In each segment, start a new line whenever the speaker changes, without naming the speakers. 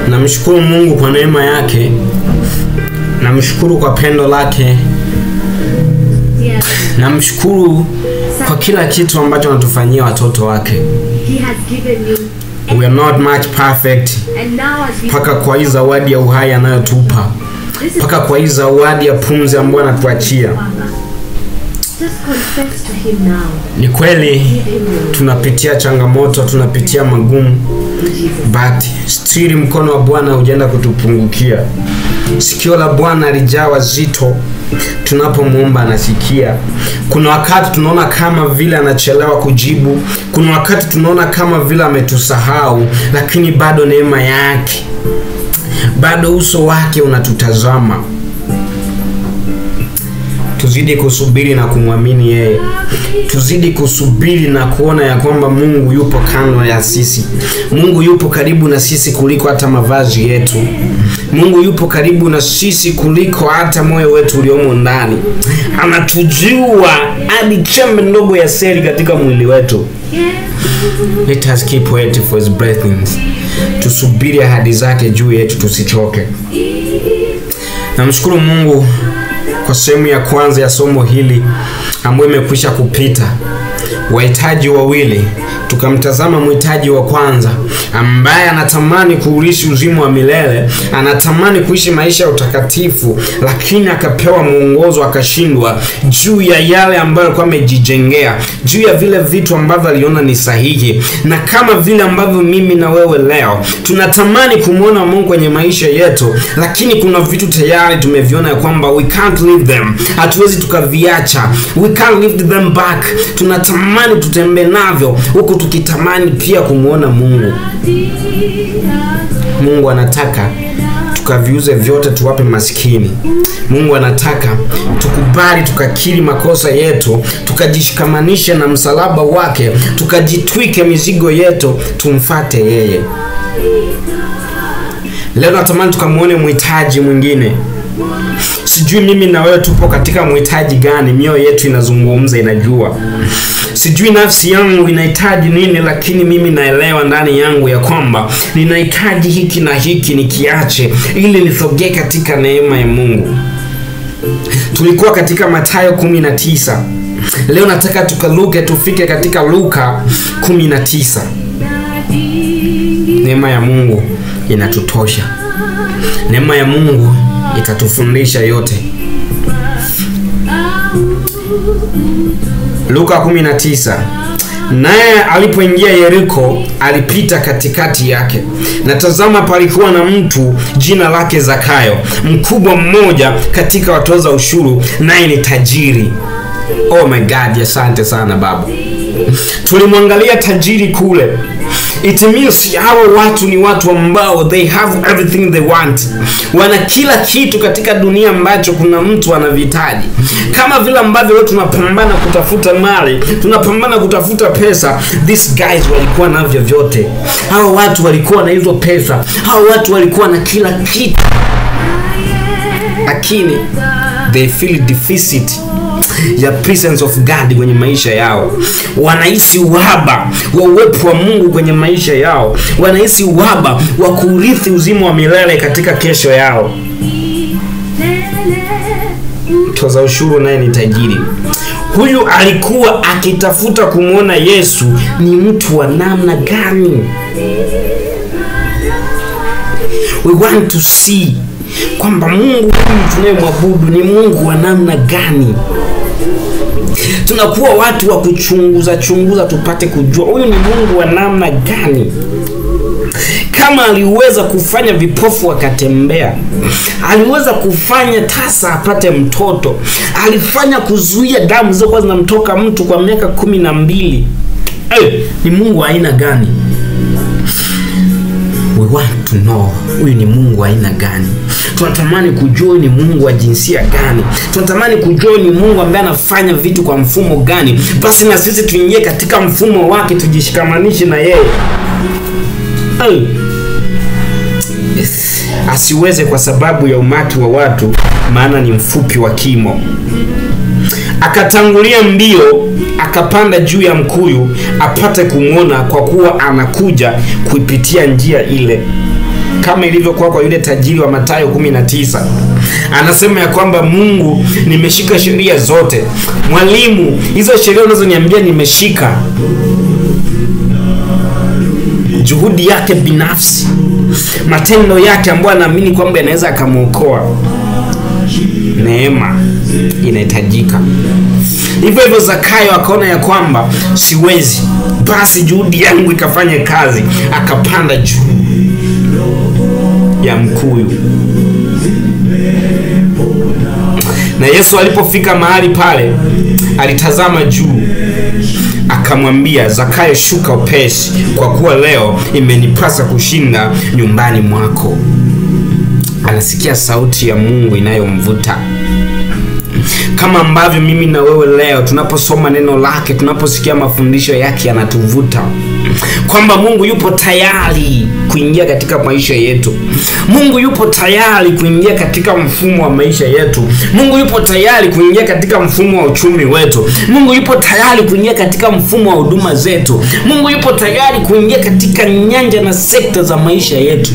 Namshukuru Mungu kwa neema yake. Namshukuru kwa pendo lake. Namshukuru kwa kila kitu ambacho anatufanyia watoto wake. We are not much perfect. Paka kwa hii zawadi ya uhai anayotupa. Paka kwa hii zawadi ya pumzi ambayo anatuachia. Ni kweli tunapitia changamoto, tunapitia magumu, but still mkono wa Bwana hujaenda kutupungukia. Sikio la Bwana lijawa zito, tunapomuomba anasikia. Kuna wakati tunaona kama vile anachelewa kujibu, kuna wakati tunaona kama vile ametusahau, lakini bado neema yake, bado uso wake unatutazama. Tuzidi kusubiri na kumwamini yeye. Tuzidi kusubiri na kuona ya kwamba Mungu yupo kando ya sisi. Mungu yupo karibu na sisi kuliko hata mavazi yetu. Mungu yupo karibu na sisi kuliko hata moyo wetu uliomo ndani. Anatujua hadi chembe ndogo ya seli katika mwili wetu. Let us keep waiting for his blessings. Tusubiri ahadi zake juu yetu, tusichoke. Namshukuru Mungu kwa sehemu ya kwanza ya somo hili ambayo imekwisha kupita. Wahitaji wawili, tukamtazama mhitaji wa kwanza ambaye anatamani kuurithi uzima wa milele, anatamani kuishi maisha ya utakatifu, lakini akapewa mwongozo akashindwa juu ya yale ambayo alikuwa amejijengea, juu ya vile vitu ambavyo aliona ni sahihi. Na kama vile ambavyo mimi na wewe leo tunatamani kumuona Mungu kwenye maisha yetu, lakini kuna vitu tayari tumeviona ya kwamba we can't leave them, hatuwezi tukaviacha, we can't leave them back. Tunatamani tutembee navyo huku tukitamani pia kumuona Mungu. Mungu anataka tukaviuze vyote tuwape maskini. Mungu anataka tukubali tukakiri makosa yetu, tukajishikamanishe na msalaba wake, tukajitwike mizigo yetu, tumfuate yeye. Leo natamani tukamuone mhitaji mwingine. Sijui mimi na wewe tupo katika mhitaji gani, mioyo yetu inazungumza, inajua. Sijui nafsi yangu inahitaji nini, lakini mimi naelewa ndani yangu ya kwamba ninahitaji hiki na hiki nikiache ili nisogee katika neema ya Mungu. Tulikuwa katika Mathayo 19. Leo nataka tukaluke tufike katika Luka 19. Neema ya Mungu inatutosha. Neema ya Mungu itatufundisha yote. Luka 19. Naye alipoingia Yeriko, alipita katikati yake. Na tazama, palikuwa na mtu jina lake Zakayo, mkubwa mmoja katika watoza ushuru, naye ni tajiri. Oh my God, asante sana Baba. Tulimwangalia tajiri kule. It means hao watu ni watu ambao they have everything they want. Wana kila kitu katika dunia ambacho kuna mtu anavihitaji. Kama vile ambavyo leo tunapambana kutafuta mali, tunapambana kutafuta pesa, these guys walikuwa navyo vyote. Hao watu walikuwa na hizo pesa. Hao watu walikuwa na kila kitu. Lakini they feel deficit ya presence of God kwenye maisha yao. Wanahisi uhaba wa uwepo wa Mungu kwenye maisha yao. Wanahisi uhaba wa kurithi uzima wa milele katika kesho yao. Mtoza ushuru naye ni tajiri. Huyu alikuwa akitafuta kumuona Yesu ni mtu wa namna gani. We want to see kwamba Mungu huyu tunayemwabudu ni Mungu wa namna gani. Tunakuwa watu wa kuchunguza tupate kujua huyu ni Mungu wa namna gani. Kama aliweza kufanya vipofu wakatembea, aliweza kufanya tasa apate mtoto, alifanya kuzuia damu zilizokuwa zinamtoka mtu kwa miaka 12. Ni Mungu wa aina gani? We want to know huyu ni Mungu wa aina gani. Tunatamani kujua ni Mungu wa jinsia gani. Tunatamani kujua ni Mungu ambaye anafanya vitu kwa mfumo gani. Basi na sisi tuingie katika mfumo wake, tujishikamanishe na yeye. Asiweze kwa sababu ya umati wa watu, maana ni mfupi wa kimo. akatangulia mbio, akapanda juu ya mkuyu apate kumwona, kwa kuwa anakuja kuipitia njia ile. Kama ilivyokuwa kwa yule tajiri wa Mathayo 19. Anasema ya kwamba Mungu, nimeshika sheria zote. Mwalimu, hizo sheria unazoniambia nimeshika. Juhudi yake binafsi, matendo yake ambayo anaamini kwamba yanaweza akamuokoa. Neema inahitajika. Hivyo Zakayo akaona ya kwamba siwezi, basi juhudi yangu ikafanya kazi, akapanda juu ya mkuyu. Na Yesu alipofika mahali pale, alitazama juu, akamwambia, Zakayo, shuka upesi, kwa kuwa leo imenipasa kushinda nyumbani mwako. Anasikia sauti ya Mungu inayomvuta. Kama ambavyo mimi na wewe leo tunaposoma neno lake, tunaposikia mafundisho yake, yanatuvuta kwamba Mungu yupo tayari kuingia katika maisha yetu. Mungu yupo tayari kuingia katika mfumo wa maisha yetu. Mungu yupo tayari kuingia katika mfumo wa uchumi wetu. Mungu yupo tayari kuingia katika mfumo wa huduma zetu. Mungu yupo tayari kuingia katika nyanja na sekta za maisha yetu.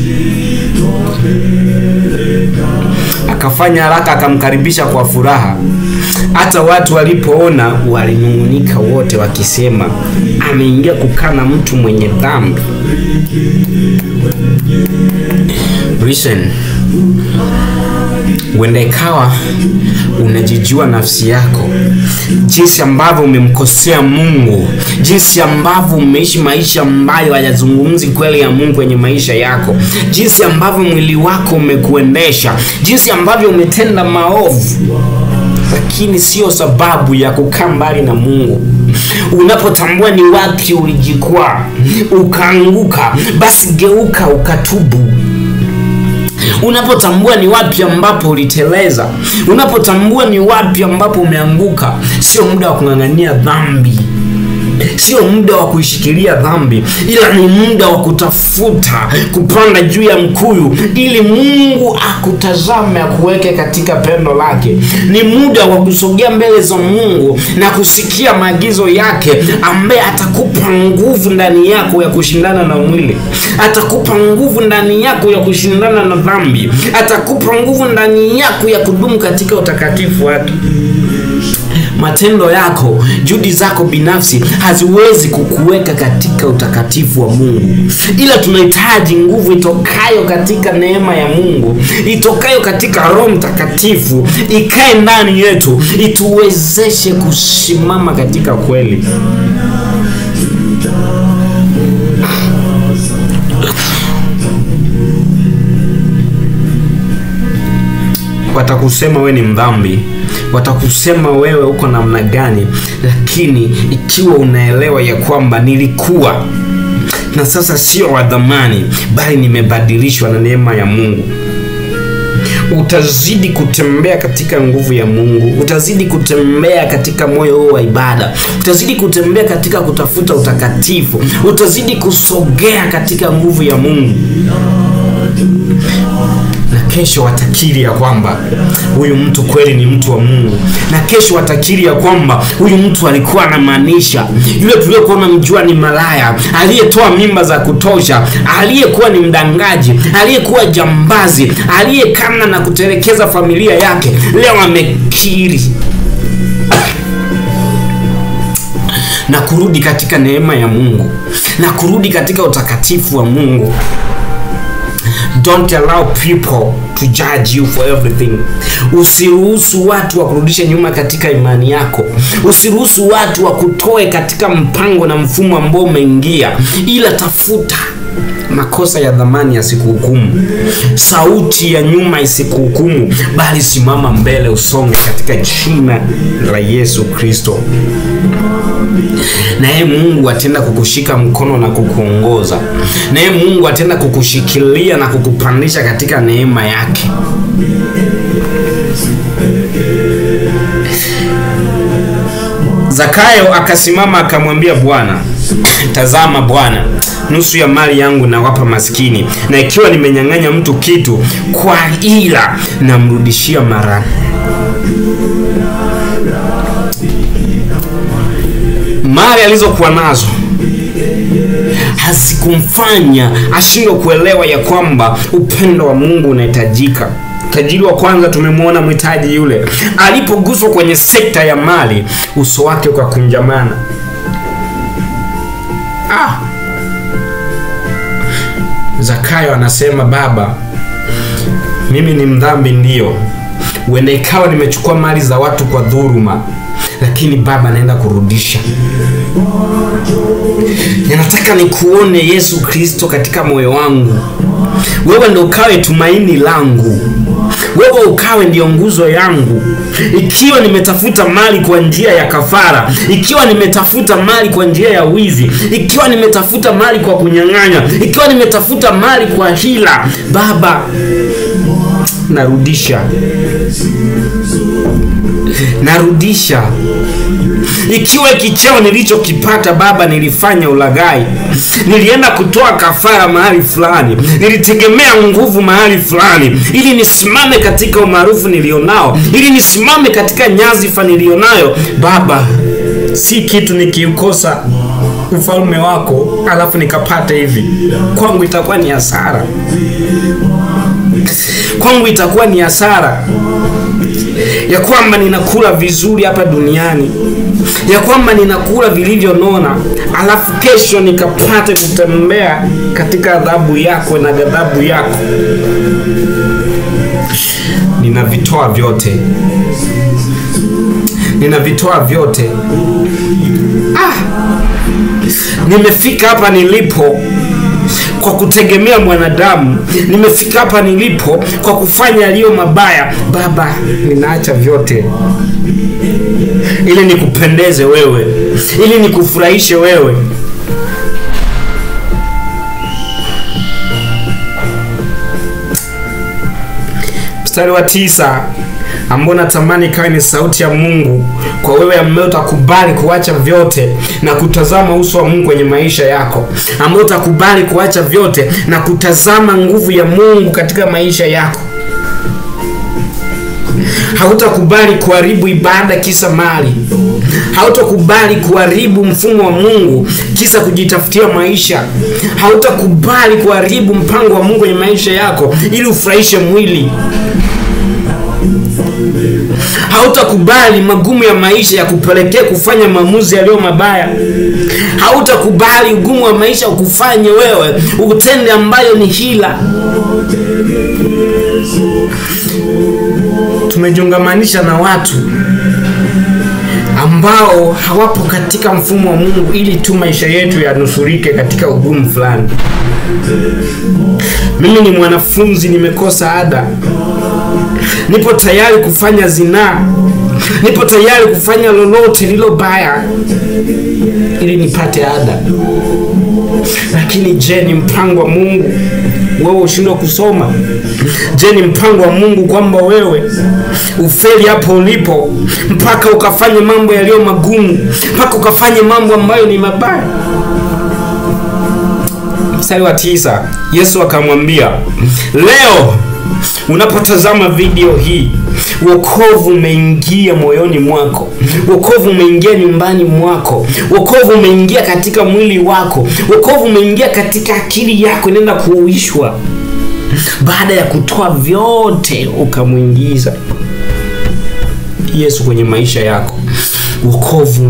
Akafanya haraka, akamkaribisha kwa furaha. Hata watu walipoona walinung'unika wote wakisema, ameingia kukaa na mtu mwenye dhambi. Listen. Wenda ikawa unajijua nafsi yako, jinsi ambavyo umemkosea Mungu, jinsi ambavyo umeishi maisha ambayo hayazungumzi kweli ya Mungu kwenye maisha yako, jinsi ambavyo mwili wako umekuendesha, jinsi ambavyo umetenda maovu, lakini sio sababu ya kukaa mbali na Mungu. Unapotambua ni wapi ulijikwaa ukaanguka, basi geuka ukatubu. Unapotambua ni wapi ambapo uliteleza, unapotambua ni wapi ambapo umeanguka, sio muda wa kung'ang'ania dhambi, sio muda wa kuishikilia dhambi, ila ni muda wa kutafuta kupanda juu ya mkuyu ili Mungu akutazame, akuweke katika pendo lake. Ni muda wa kusogea mbele za Mungu na kusikia maagizo yake, ambaye atakupa nguvu ndani yako ya kushindana na mwili, atakupa nguvu ndani yako ya kushindana na dhambi, atakupa nguvu ndani yako ya kudumu katika utakatifu wake. Matendo yako, juhudi zako binafsi haziwezi kukuweka katika utakatifu wa Mungu, ila tunahitaji nguvu itokayo katika neema ya Mungu, itokayo katika Roho Mtakatifu, ikae ndani yetu, ituwezeshe kusimama katika kweli. Watakusema wewe ni mdhambi, watakusema wewe uko namna gani, lakini ikiwa unaelewa ya kwamba nilikuwa na sasa sio wa dhamani, bali nimebadilishwa na neema ya Mungu, utazidi kutembea katika nguvu ya Mungu, utazidi kutembea katika moyo wa ibada, utazidi kutembea katika kutafuta utakatifu, utazidi kusogea katika nguvu ya Mungu. Na kesho watakiri ya kwamba huyu mtu kweli ni mtu wa Mungu. Na kesho watakiri ya kwamba huyu mtu alikuwa anamaanisha. Yule tuliyekuwa tunamjua ni malaya, aliyetoa mimba za kutosha, aliyekuwa ni mdangaji, aliyekuwa jambazi, aliyekana na kutelekeza familia yake, leo amekiri na kurudi katika neema ya Mungu, na kurudi katika utakatifu wa Mungu. Don't allow people to judge you for everything. Usiruhusu watu wakurudishe nyuma katika imani yako. Usiruhusu watu wakutoe katika mpango na mfumo ambao umeingia, ila tafuta makosa ya dhamani yasikuhukumu, sauti ya nyuma isikuhukumu, bali simama mbele, usonge katika jina la Yesu Kristo. Naye Mungu atenda kukushika mkono na kukuongoza. Naye Mungu atenda kukushikilia na kukupandisha katika neema yake. Zakayo akasimama akamwambia Bwana, tazama Bwana, nusu ya mali yangu nawapa maskini, na ikiwa nimenyang'anya mtu kitu kwa ila, namrudishia mara. mali alizokuwa nazo hazikumfanya ashindwe kuelewa ya kwamba upendo wa Mungu unahitajika. Tajiri wa kwanza tumemwona mhitaji yule, alipoguswa kwenye sekta ya mali, uso wake ukakunjamana. Zakayo anasema, baba, mimi ni mdhambi ndio. Huenda ikawa nimechukua mali za watu kwa dhuluma, lakini baba, naenda kurudisha. Ninataka nikuone Yesu Kristo katika moyo wangu. Wewe ndio ukawe tumaini langu. Wewe ukawe ndio nguzo yangu. Ikiwa nimetafuta mali kwa njia ya kafara, ikiwa nimetafuta mali kwa njia ya wizi, ikiwa nimetafuta mali kwa kunyang'anya, ikiwa nimetafuta mali kwa hila, baba, narudisha. Ikiwa kicheo nilichokipata baba nilifanya ulaghai, nilienda kutoa kafara mahali fulani, nilitegemea nguvu mahali fulani ili nisimame katika umaarufu nilionao, ili nisimame katika nyadhifa nilionayo, baba, si kitu nikikosa ufalme wako alafu nikapata hivi, kwangu itakuwa ni hasara. Kwangu itakuwa ni hasara ya kwamba ninakula vizuri hapa duniani, ya kwamba ninakula vilivyonona, alafu kesho nikapate kutembea katika adhabu yako na ghadhabu yako. Ninavitoa vyote. Nimefika hapa nilipo kwa kutegemea mwanadamu. Nimefika hapa nilipo kwa kufanya yaliyo mabaya. Baba, ninaacha vyote ili nikupendeze wewe, ili nikufurahishe wewe. Mstari wa 9 ambao natamani kawe ni sauti ya Mungu kwa wewe ambaye utakubali kuacha vyote na kutazama uso wa Mungu kwenye maisha yako, ambaye utakubali kuacha vyote na kutazama nguvu ya Mungu katika maisha yako. Hautakubali kuharibu ibada kisa mali. Hautakubali kuharibu mfumo wa Mungu kisa kujitafutia maisha. Hautakubali kuharibu mpango wa Mungu kwenye maisha yako ili ufurahishe mwili. Hautakubali magumu ya maisha ya kupelekea kufanya maamuzi yaliyo mabaya. Hautakubali ugumu wa maisha ukufanye wewe utende ambayo ni hila. Tumejiungamanisha na watu ambao hawapo katika mfumo wa Mungu ili tu maisha yetu yanusurike katika ugumu fulani. Mimi ni mwanafunzi, nimekosa ada, nipo tayari kufanya zinaa, nipo tayari kufanya lolote lilo baya ili nipate ada. Lakini je, ni mpango wa Mungu wewe ushindwe kusoma? Je, ni mpango wa Mungu kwamba wewe ufeli hapo ulipo mpaka ukafanye mambo yaliyo magumu, mpaka ukafanye mambo ambayo ni mabaya? Mstari wa 9, Yesu akamwambia, leo unapotazama video hii, wokovu umeingia moyoni mwako, wokovu umeingia nyumbani mwako, wokovu umeingia katika mwili wako, wokovu umeingia katika akili yako, inaenda kuuishwa baada ya kutoa vyote ukamuingiza Yesu kwenye maisha yako. Wokovu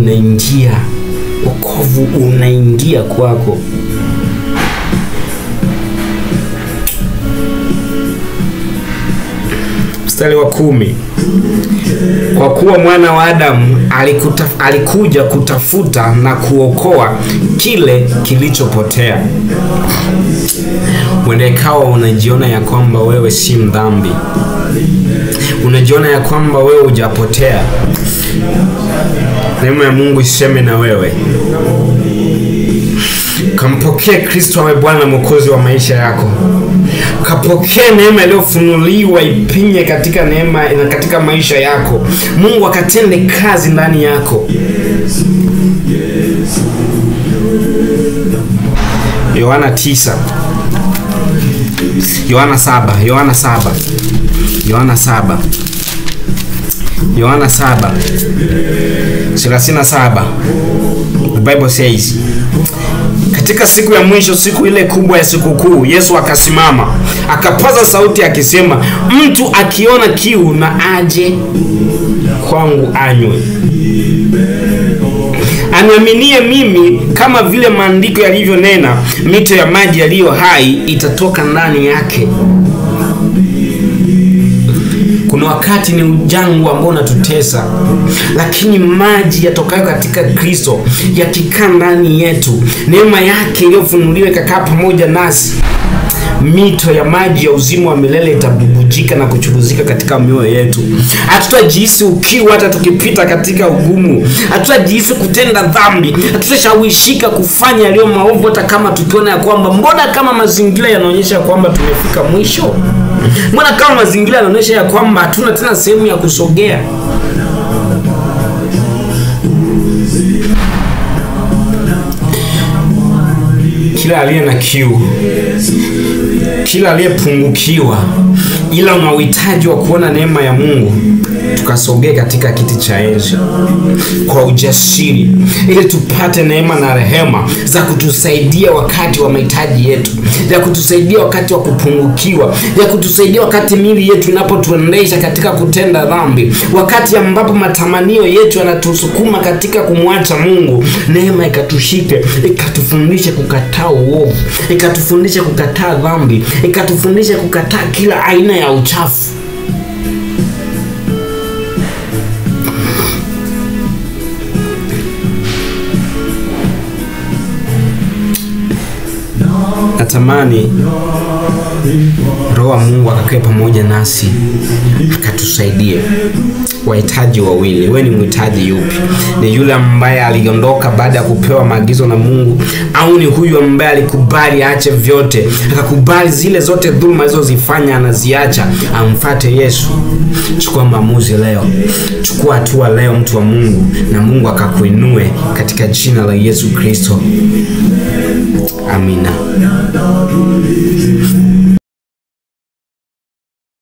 unaingia kwako. Mstari wa 10, kwa kuwa mwana wa Adamu alikuja kutafuta na kuokoa kile kilichopotea. Wende ikawa unajiona ya kwamba wewe si mdhambi, unajiona ya kwamba wewe hujapotea. Neema ya Mungu iseme na wewe. Kampokee Kristo awe Bwana Mwokozi wa maisha yako. Kapokee neema iliyofunuliwa ipinye katika neema na katika maisha yako. Mungu akatende kazi ndani yako. Yohana 9, Yohana 7:37. Bible says, katika siku ya mwisho, siku ile kubwa ya sikukuu, Yesu akasimama akapaza sauti akisema, mtu akiona kiu na aje kwangu anywe. Aniaminie mimi, kama vile maandiko yalivyonena, mito ya maji yaliyo hai itatoka ndani yake. Kuna wakati ni ujangwa ambao unatutesa, lakini maji yatokayo katika Kristo yakikaa ndani yetu, neema yake iliyofunuliwa ikakaa pamoja nasi, mito ya maji ya uzima wa milele itabubujika na kuchuruzika katika mioyo yetu. Hatutajihisi ukiwa hata tukipita katika ugumu. Hatutajihisi kutenda dhambi. Hatutashawishika kufanya yaliyo maovu hata kama tukiona ya kwamba mbona kama mazingira yanaonyesha kwamba tumefika mwisho. Mbona kama mazingira yanaonyesha ya kwamba hatuna tena sehemu ya kusogea. Kila aliye na kiu, kila aliyepungukiwa, ila una uhitaji wa kuona neema ya Mungu, tukasogee katika kiti cha enzi kwa ujasiri, ili tupate neema na rehema za kutusaidia wakati wa mahitaji yetu, za kutusaidia wakati wa kupungukiwa, za kutusaidia wakati miili yetu inapotuendesha katika kutenda dhambi, wakati ambapo matamanio yetu yanatusukuma katika kumwacha Mungu. Neema ikatushike, ikatufundishe kukataa uovu, ikatufundishe kukataa dhambi, ikatufundishe kukataa kila aina ya uchafu. Natamani Roho wa Mungu akakae pamoja nasi, akatusaidie. Wahitaji wawili. Wewe ni mhitaji yupi? Ni yule ambaye aliondoka baada ya kupewa maagizo na Mungu, au ni huyu ambaye alikubali aache vyote, akakubali zile zote dhulma alizozifanya anaziacha, amfuate Yesu? Chukua maamuzi leo. Chukua hatua leo, mtu wa Mungu, na Mungu akakuinue katika jina la Yesu Kristo. Amina.